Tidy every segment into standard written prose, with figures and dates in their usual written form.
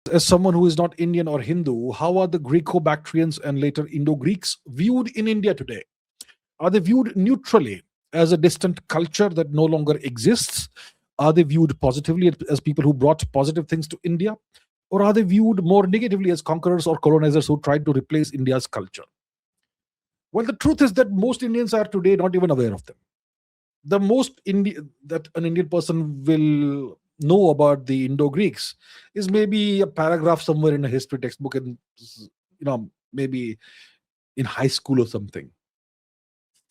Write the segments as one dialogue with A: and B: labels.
A: As someone who is not Indian or Hindu, how are the Greco-Bactrians and later Indo-Greeks viewed in India today? Are they viewed neutrally as a distant culture that no longer exists? Are they viewed positively as people who brought positive things to India? Or are they viewed more negatively as conquerors or colonizers who tried to replace India's culture? Well, the truth is that most Indians are today not even aware of them. The most that an Indian person will know about the Indo-Greeks is maybe a paragraph somewhere in a history textbook, and maybe in high school or something.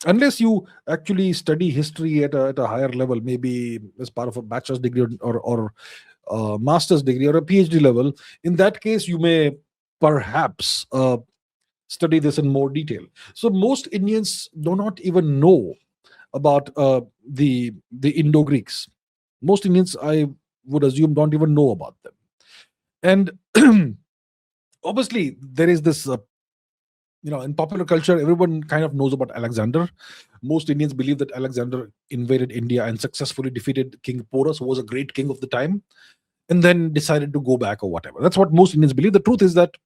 A: Unless you actually study history at a higher level, maybe as part of a bachelor's degree or master's degree or a PhD level, in that case you may perhaps study this in more detail. So most Indians do not even know about the Indo-Greeks. Most Indians, I would assume, don't even know about them. And obviously, there is this, in popular culture, everyone kind of knows about Alexander. Most Indians believe that Alexander invaded India and successfully defeated King Porus, who was a great king of the time, and then decided to go back or whatever. That's what most Indians believe. The truth is that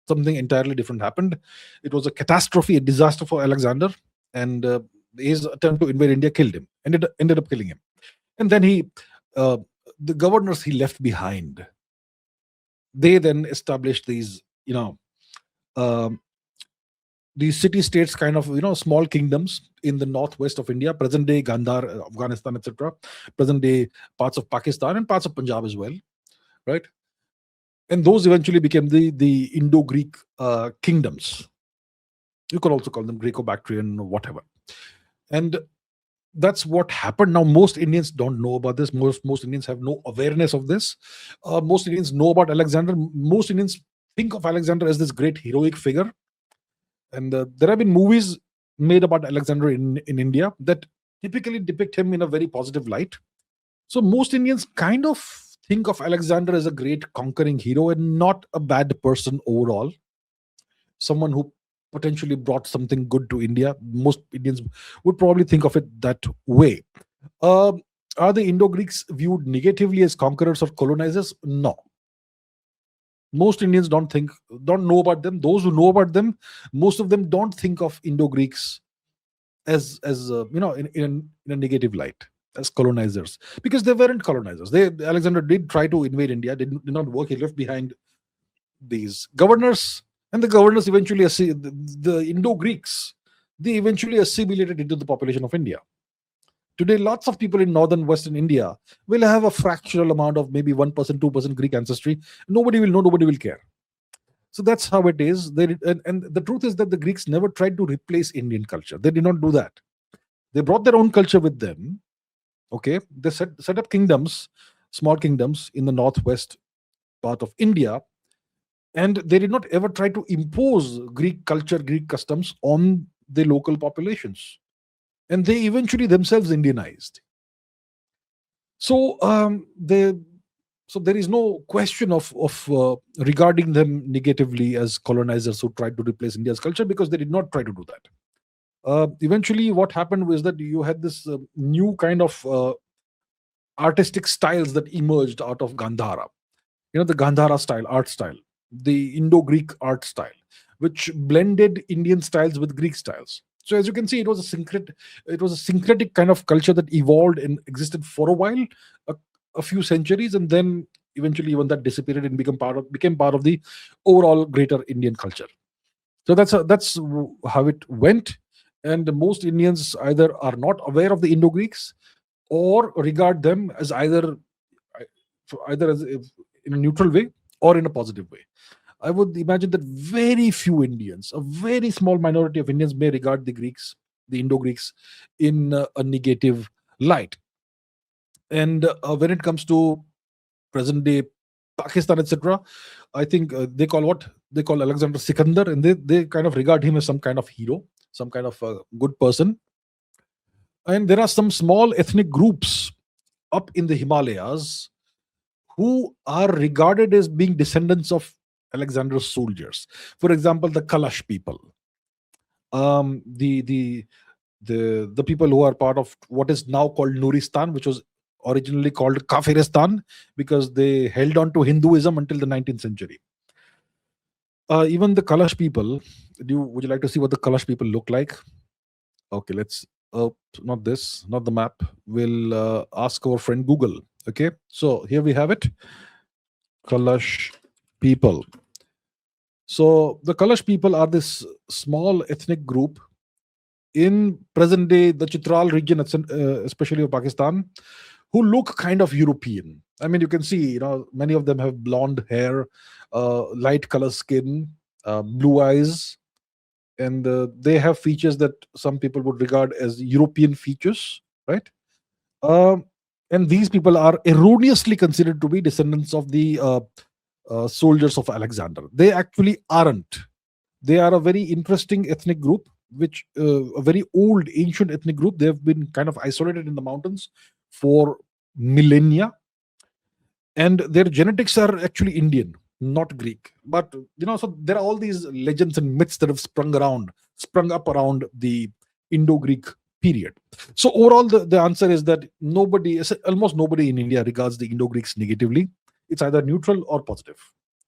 A: something entirely different happened. It was a catastrophe, a disaster for Alexander, and his attempt to invade India killed him. Ended up killing him, and then uh, the governors he left behind, they then established um, these city states, kind of small kingdoms in the northwest of India, present day Gandhar, Afghanistan, etc., present day parts of Pakistan and parts of Punjab as well, right? And those eventually became the Indo-Greek kingdoms. You could also call them Greco-Bactrian or whatever. And that's what happened. Now, most Indians don't know about this. Most Indians have no awareness of this. Most Indians know about Alexander. Most Indians think of Alexander as this great heroic figure. And there have been movies made about Alexander in India that typically depict him in a very positive light. So most Indians kind of think of Alexander as a great conquering hero and not a bad person overall. Someone who potentially brought something good to India. Most Indians would probably think of it that way. Um are the Indo-Greeks viewed negatively as conquerors or colonizers? No. Most Indians don't know about them. Those who know about them, most of them don't think of Indo-Greeks as in a negative light, as colonizers, because they weren't colonizers. Alexander did try to invade India, did not work. He left behind these governors, and the governors eventually the Indo-Greeks, they eventually assimilated into the population of India. Today, lots of people in northern Western India will have a fractional amount of maybe 1%, 2% Greek ancestry. Nobody will know, nobody will care. So that's how it is. And the truth is that the Greeks never tried to replace Indian culture. They did not do that. They brought their own culture with them. Okay, they set up kingdoms, small kingdoms in the northwest part of India, and they did not ever try to impose Greek culture, Greek customs on the local populations. And they eventually themselves Indianized. So so there is no question of regarding them negatively as colonizers who tried to replace India's culture, because they did not try to do that. Eventually, what happened was that you had this new kind of artistic styles that emerged out of Gandhara. The Gandhara style, art style, the Indo-Greek art style, which blended Indian styles with Greek styles. So as you can see, it was a syncretic kind of culture that evolved and existed for a while, a few centuries, and then eventually even that disappeared and became part of the overall greater Indian culture. So that's how it went. And most Indians either are not aware of the Indo-Greeks or regard them as either as in a neutral way or in a positive way. I would imagine that very few Indians, a very small minority of Indians, may regard the Indo-Greeks, in a negative light. And when it comes to present day Pakistan, etc., I think they call Alexander Sikandar, and they kind of regard him as some kind of hero, some kind of good person. And there are some small ethnic groups up in the Himalayas who are regarded as being descendants of Alexander's soldiers. For example, the Kalash people, the people who are part of what is now called Nuristan, which was originally called Kafiristan because they held on to Hinduism until the 19th century. Even the Kalash people, would you like to see what the Kalash people look like? Okay, let's, not this, not the map. We'll ask our friend Google. Okay, so here we have it. Kalash people. So the Kalash people are this small ethnic group in present day the Chitral region, especially of Pakistan, who look kind of European. I mean, you can see, many of them have blonde hair, light color skin, blue eyes, and they have features that some people would regard as European features, right? Um, and these people are erroneously considered to be descendants of the soldiers of Alexander. They actually aren't. They are a very interesting ethnic group, which a very old, ancient ethnic group. They have been kind of isolated in the mountains for millennia, and their genetics are actually Indian, not Greek. But so there are all these legends and myths that have sprung up around the Indo-Greek period. So overall, the answer is that almost nobody in India regards the Indo-Greeks negatively. It's either neutral or positive.